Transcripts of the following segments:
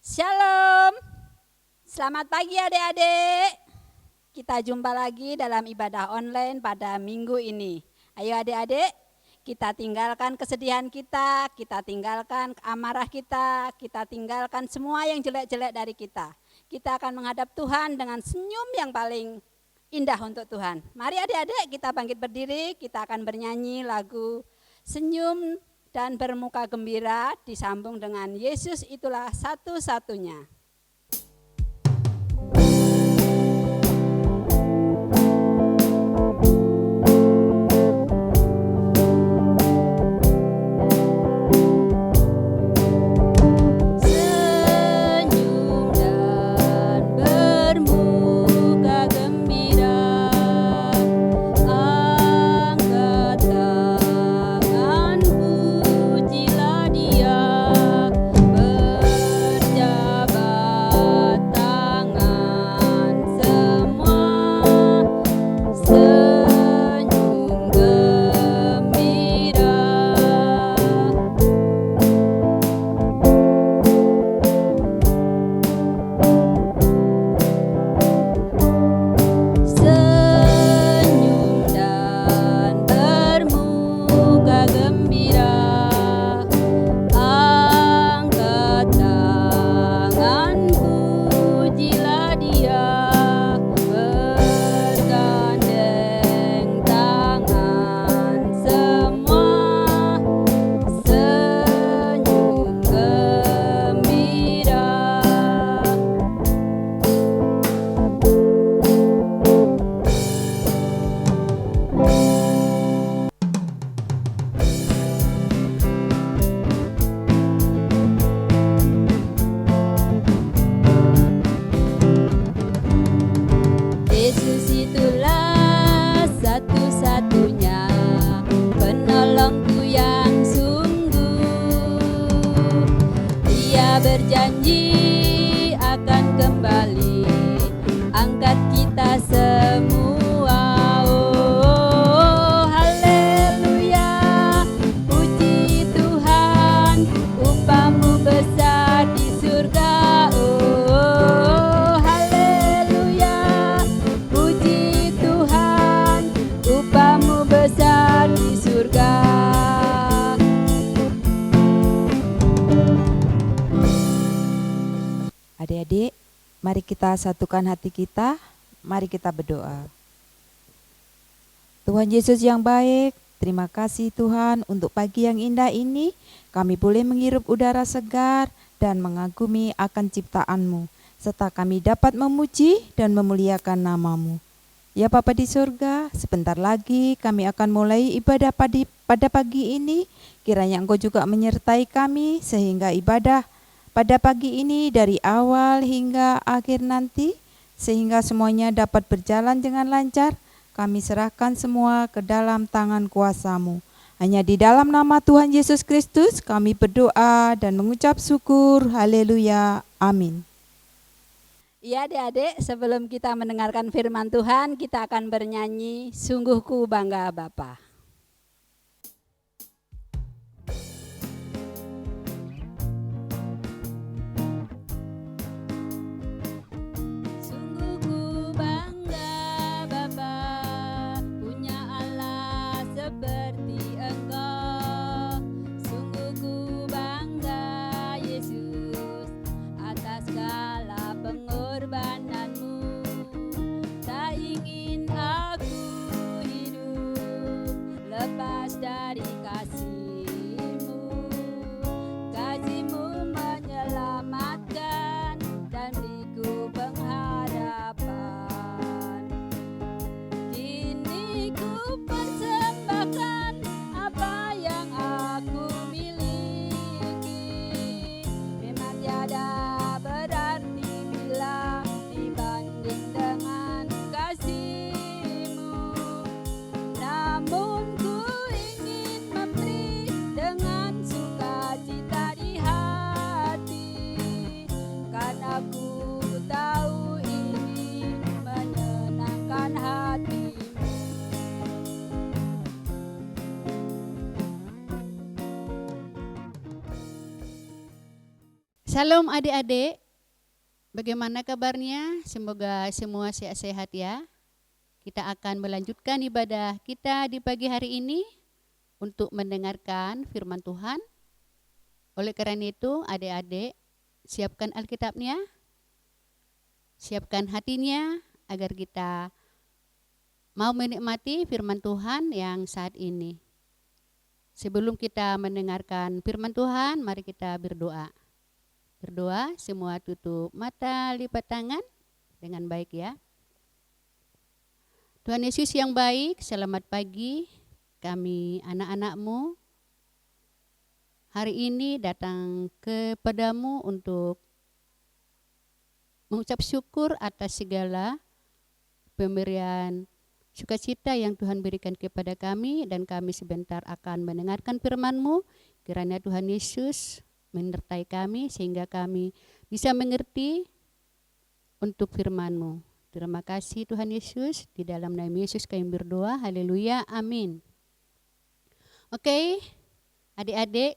Shalom, selamat pagi adik-adik. Kita jumpa lagi dalam ibadah online pada minggu ini. Ayo adik-adik, kita tinggalkan kesedihan kita tinggalkan amarah kita tinggalkan semua yang jelek-jelek dari kita. Kita akan menghadap Tuhan dengan senyum yang paling indah untuk Tuhan. Mari adik-adik kita bangkit berdiri, kita akan bernyanyi lagu Senyum dan Bermuka Gembira disambung dengan Yesus itulah satu-satunya. Berjanji akan kembali angkat kita semua. Oh haleluya, puji Tuhan, upahmu besar di surga. Oh haleluya, puji Tuhan, upahmu besar di surga. Adik-adik, mari kita satukan hati kita, mari kita berdoa. Tuhan Yesus yang baik, terima kasih Tuhan untuk pagi yang indah ini. Kami boleh menghirup udara segar dan mengagumi akan ciptaan-Mu, serta kami dapat memuji dan memuliakan nama-Mu. Ya Bapa di surga, sebentar lagi kami akan mulai ibadah pada pagi ini. Kiranya Engkau juga menyertai kami sehingga ibadah pada pagi ini dari awal hingga akhir nanti, sehingga semuanya dapat berjalan dengan lancar. Kami serahkan semua ke dalam tangan kuasa-Mu. Hanya di dalam nama Tuhan Yesus Kristus kami berdoa dan mengucap syukur. Haleluya. Amin. Ya adik-adik, sebelum kita mendengarkan firman Tuhan, kita akan bernyanyi Sungguh Ku Bangga Bapa. Salam adik-adik, bagaimana kabarnya? Semoga semua sehat-sehat ya. Kita akan melanjutkan ibadah kita di pagi hari ini untuk mendengarkan firman Tuhan. Oleh karena itu adik-adik, siapkan Alkitabnya, siapkan hatinya agar kita mau menikmati firman Tuhan yang saat ini. Sebelum kita mendengarkan firman Tuhan, mari kita berdoa. Berdoa, semua tutup mata, lipat tangan dengan baik ya. Tuhan Yesus yang baik, selamat pagi. Kami anak-anak-Mu hari ini datang kepadamu untuk mengucap syukur atas segala pemberian sukacita yang Tuhan berikan kepada kami, dan kami sebentar akan mendengarkan firman-Mu. Kiranya Tuhan Yesus menyertai kami sehingga kami bisa mengerti untuk firman-Mu. Terima kasih Tuhan Yesus, di dalam nama Yesus kami berdoa, haleluya, amin. Oke, adik-adik,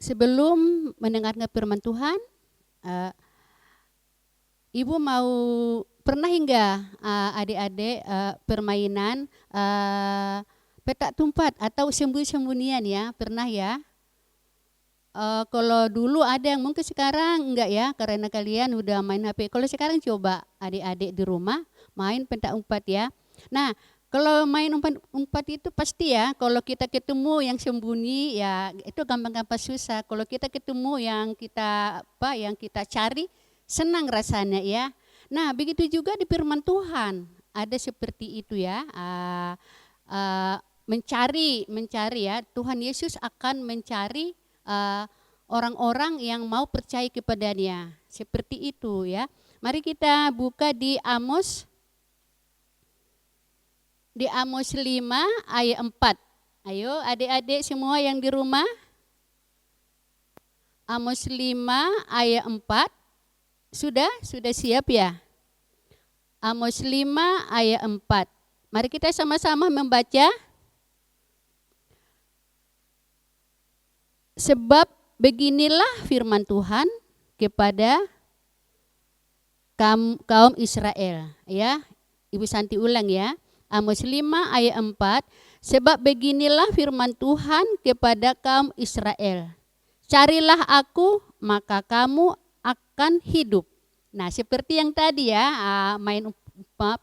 sebelum mendengarkan firman Tuhan, Ibu mau pernah hingga adik-adik permainan petak tumpat atau sembunyi-sembunyian ya, pernah ya? Kalau dulu ada yang mungkin sekarang enggak ya, karena kalian udah main HP. Kalau sekarang coba adik-adik di rumah main petak umpat ya. Nah, kalau main umpat itu pasti ya, kalau kita ketemu yang sembunyi ya itu gampang-gampang susah. Kalau kita ketemu yang kita cari, senang rasanya ya. Nah, begitu juga di firman Tuhan ada seperti itu ya. Mencari ya, Tuhan Yesus akan mencari orang-orang yang mau percaya kepadanya, seperti itu ya. Mari kita buka di Amos 5 ayat 4. Ayo adik-adik semua yang di rumah, Amos 5 ayat 4. Sudah siap ya? Amos 5 ayat 4. Mari kita sama-sama membaca. Sebab beginilah firman Tuhan kepada kaum Israel. Ya, Ibu Santi ulang ya. Amos 5 ayat 4. Sebab beginilah firman Tuhan kepada kaum Israel. Carilah aku, maka kamu akan hidup. Nah, seperti yang tadi ya, main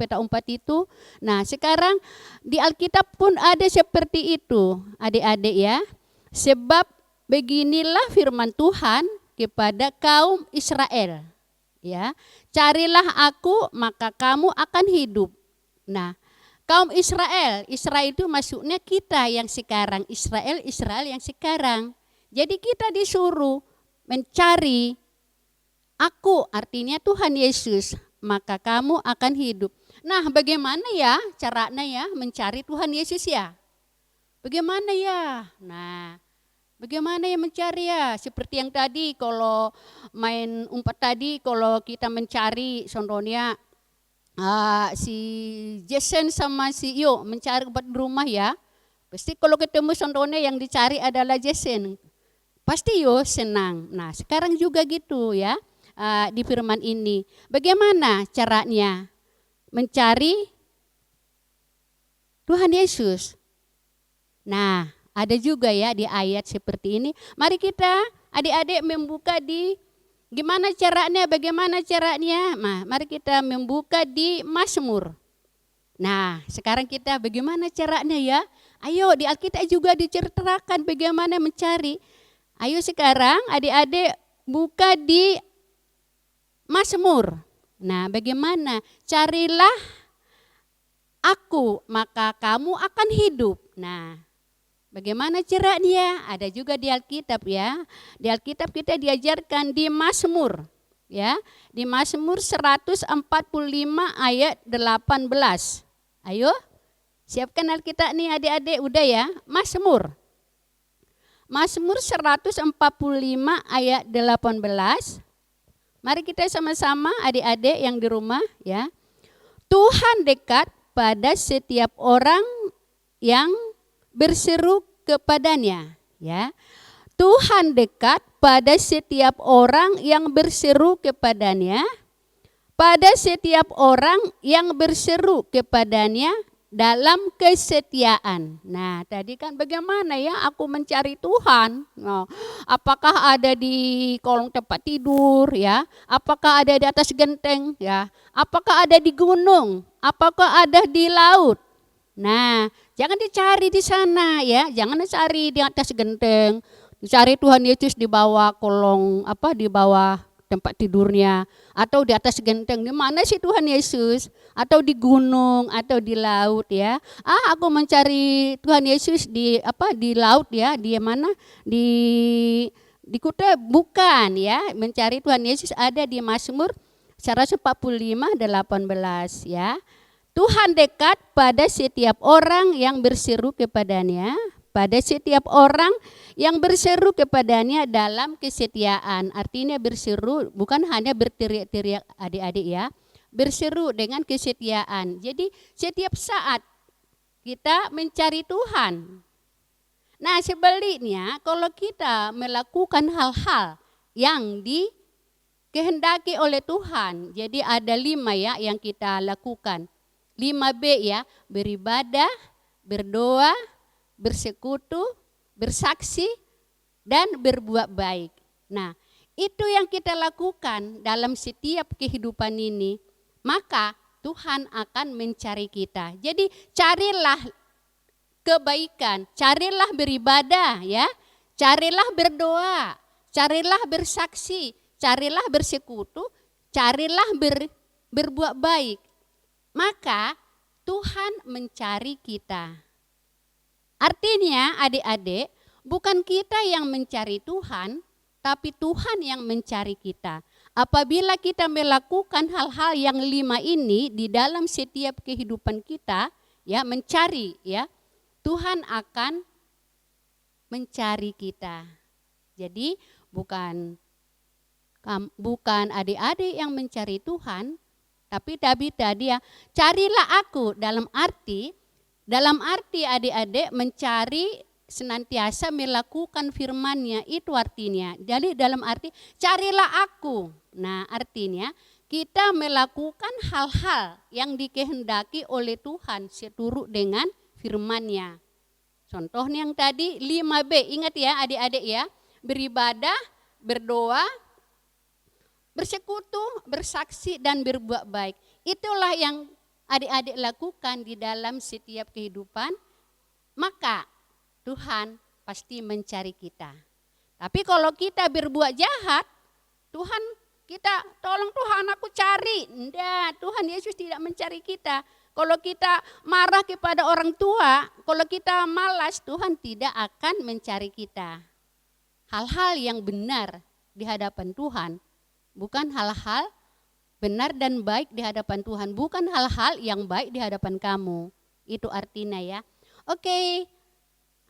petak umpat itu. Nah, sekarang di Alkitab pun ada seperti itu, adik-adik ya. Sebab beginilah firman Tuhan kepada kaum Israel. Ya, carilah aku maka kamu akan hidup. Nah, kaum Israel itu maksudnya kita yang sekarang, Israel yang sekarang. Jadi kita disuruh mencari aku, artinya Tuhan Yesus, maka kamu akan hidup. Nah, bagaimana ya caranya ya mencari Tuhan Yesus ya? Bagaimana ya? Nah, bagaimana ya mencari ya? Seperti yang tadi kalau main umpat tadi, kalau kita mencari contohnya si Jason sama si Yo mencari umpat di rumah ya. Pasti kalau ketemu contohnya yang dicari adalah Jason, pasti Yo senang. Nah, sekarang juga gitu ya di firman ini. Bagaimana caranya mencari Tuhan Yesus? Nah, ada juga ya di ayat seperti ini. Mari kita adik-adik membuka di bagaimana caranya. Nah, mari kita membuka di Mazmur. Nah, sekarang kita bagaimana caranya ya? Ayo di Alkitab juga diceritakan bagaimana mencari. Ayo sekarang adik-adik buka di Mazmur. Nah, bagaimana? Carilah aku, maka kamu akan hidup. Nah, bagaimana caranya? Ada juga di Alkitab ya. Di Alkitab kita diajarkan di Mazmur ya. Di Mazmur 145 ayat 18. Ayo, siapkan Alkitab nih adik-adik, udah ya. Mazmur 145 ayat 18. Mari kita sama-sama adik-adik yang di rumah ya. Tuhan dekat pada setiap orang yang berseru kepadanya. ya. Tuhan dekat pada setiap orang yang berseru kepadanya, pada setiap orang yang berseru kepadanya dalam kesetiaan. Nah, tadi kan bagaimana ya aku mencari Tuhan? Nah, apakah ada di kolong tempat tidur ya? Apakah ada di atas genteng ya? Apakah ada di gunung? Apakah ada di laut? Nah, jangan dicari di sana ya, jangan dicari di atas genteng. Dicari Tuhan Yesus di bawah kolong di bawah tempat tidurnya atau di atas genteng. Di mana sih Tuhan Yesus? Atau di gunung atau di laut ya. Aku mencari Tuhan Yesus di laut ya. Di mana? Di Kuta bukan ya. Mencari Tuhan Yesus ada di Mazmur 145:18 ya. Tuhan dekat pada setiap orang yang berseru kepadanya, pada setiap orang yang berseru kepadanya dalam kesetiaan. Artinya berseru bukan hanya berteriak-teriak adik-adik ya, berseru dengan kesetiaan. Jadi setiap saat kita mencari Tuhan. Nah sebaliknya kalau kita melakukan hal-hal yang dikehendaki oleh Tuhan, jadi ada 5 ya yang kita lakukan. 5B ya, beribadah, berdoa, bersekutu, bersaksi, dan berbuat baik. Nah, itu yang kita lakukan dalam setiap kehidupan ini, maka Tuhan akan mencari kita. Jadi carilah kebaikan, carilah beribadah ya, carilah berdoa, carilah bersaksi, carilah bersekutu, carilah berbuat baik. Maka Tuhan mencari kita. Artinya adik-adik, bukan kita yang mencari Tuhan, tapi Tuhan yang mencari kita. Apabila kita melakukan hal-hal yang 5 ini di dalam setiap kehidupan kita, ya mencari ya, Tuhan akan mencari kita. Jadi bukan adik-adik yang mencari Tuhan, tapi tadi ya, carilah aku dalam arti adik-adik mencari senantiasa melakukan firman-Nya, itu artinya. Jadi dalam arti carilah aku. Nah, artinya kita melakukan hal-hal yang dikehendaki oleh Tuhan seturut dengan firman-Nya. Contohnya yang tadi 5B, ingat ya adik-adik ya, beribadah, berdoa, bersekutu, bersaksi, dan berbuat baik. Itulah yang adik-adik lakukan di dalam setiap kehidupan, maka Tuhan pasti mencari kita. Tapi kalau kita berbuat jahat, Tuhan kita tolong Tuhan aku cari. Enggak, Tuhan Yesus tidak mencari kita. Kalau kita marah kepada orang tua, kalau kita malas, Tuhan tidak akan mencari kita. Hal-hal yang benar di hadapan Tuhan, bukan hal-hal benar dan baik di hadapan Tuhan, bukan hal-hal yang baik di hadapan kamu. Itu artinya ya. Oke,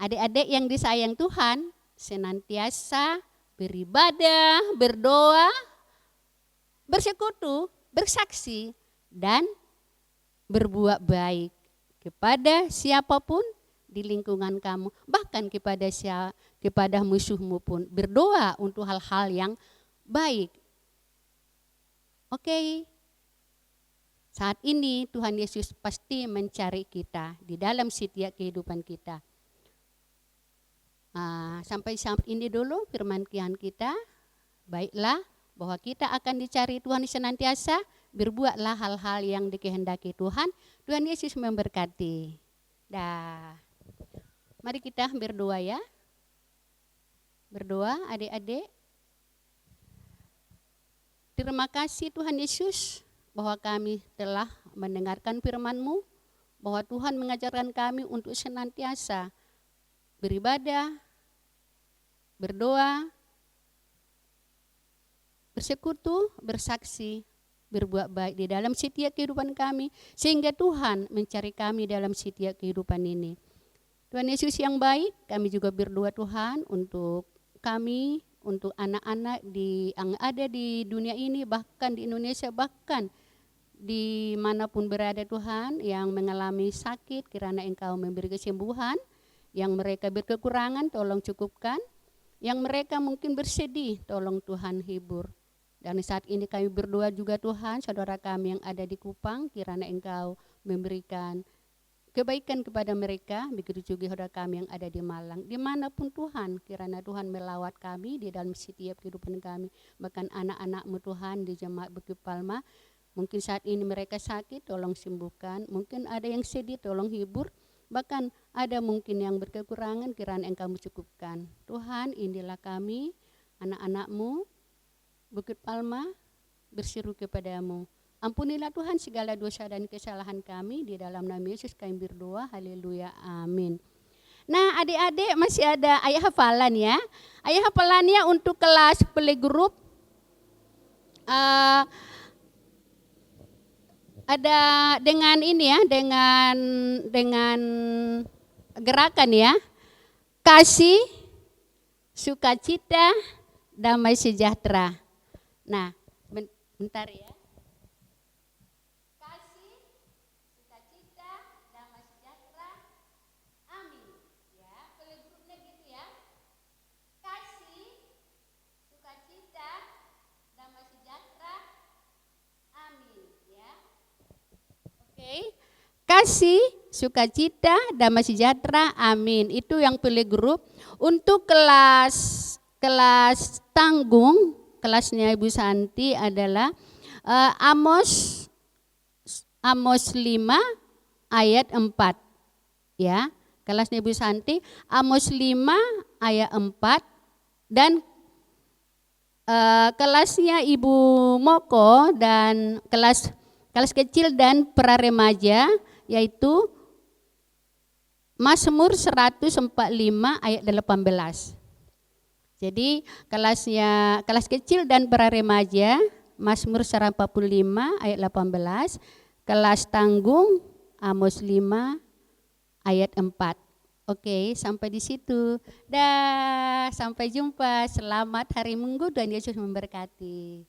adik-adik yang disayang Tuhan, senantiasa beribadah, berdoa, bersekutu, bersaksi, dan berbuat baik kepada siapapun di lingkungan kamu, bahkan kepada musuhmu pun. Berdoa untuk hal-hal yang baik. Oke, saat ini Tuhan Yesus pasti mencari kita di dalam setiap kehidupan kita. Sampai saat ini dulu firman Tuhan kita. Baiklah, bahwa kita akan dicari Tuhan senantiasa, berbuatlah hal-hal yang dikehendaki Tuhan. Tuhan Yesus memberkati. Mari kita berdoa ya. Berdoa adik-adik. Terima kasih Tuhan Yesus bahwa kami telah mendengarkan firman-Mu, bahwa Tuhan mengajarkan kami untuk senantiasa beribadah, berdoa, bersekutu, bersaksi, berbuat baik di dalam setiap kehidupan kami, sehingga Tuhan mencari kami dalam setiap kehidupan ini. Tuhan Yesus yang baik, kami juga berdoa Tuhan untuk kami, untuk anak-anak yang ada di dunia ini, bahkan di Indonesia, bahkan dimanapun berada Tuhan, yang mengalami sakit, kiranya Engkau memberi kesembuhan, Yang mereka berkekurangan tolong cukupkan. Yang mereka mungkin bersedih tolong Tuhan hibur. Dan saat ini kami berdoa juga Tuhan, saudara kami yang ada di Kupang, kiranya Engkau memberikan kebaikan kepada mereka, begitu juga saudara kami yang ada di Malang. Dimanapun Tuhan, kiranya Tuhan melawat kami di dalam setiap kehidupan kami. Bahkan anak-anak-Mu Tuhan di Jemaat Bukit Palma, mungkin saat ini mereka sakit, tolong sembuhkan. Mungkin ada yang sedih, tolong hibur. Bahkan ada mungkin yang berkekurangan, kiranya Engkau mencukupkan. Tuhan, inilah kami, anak-anak-Mu, Bukit Palma, berseru kepadamu. Ampunilah Tuhan segala dosa dan kesalahan kami, di dalam nama Yesus kami berdoa, haleluya, amin. Nah adik-adik masih ada ayat hafalan ya. Ayat hafalannya untuk kelas playgroup ada dengan ini ya, dengan gerakan ya. Kasih, sukacita, damai sejahtera. Nah, bentar ya. Kasih, sukacita, damai sejahtera. Amin. Ya, playgroup-nya gitu ya. Kasih, sukacita, damai sejahtera. Amin, ya. Oke. Kasih, sukacita, damai sejahtera. Amin. Itu yang playgroup. Untuk kelas tanggung, kelasnya Ibu Santi adalah Amos 5 ayat 4. Ya, kelasnya Ibu Santi Amos 5 ayat 4 dan kelasnya Ibu Moko dan kelas kecil dan pra remaja yaitu Mazmur 145 ayat 18. Jadi kelas kecil dan pra remaja Mazmur 145 ayat 18, kelas tanggung Amos 5 ayat 4. Oke, sampai di situ. Dah, sampai jumpa. Selamat hari Minggu dan Yesus memberkati.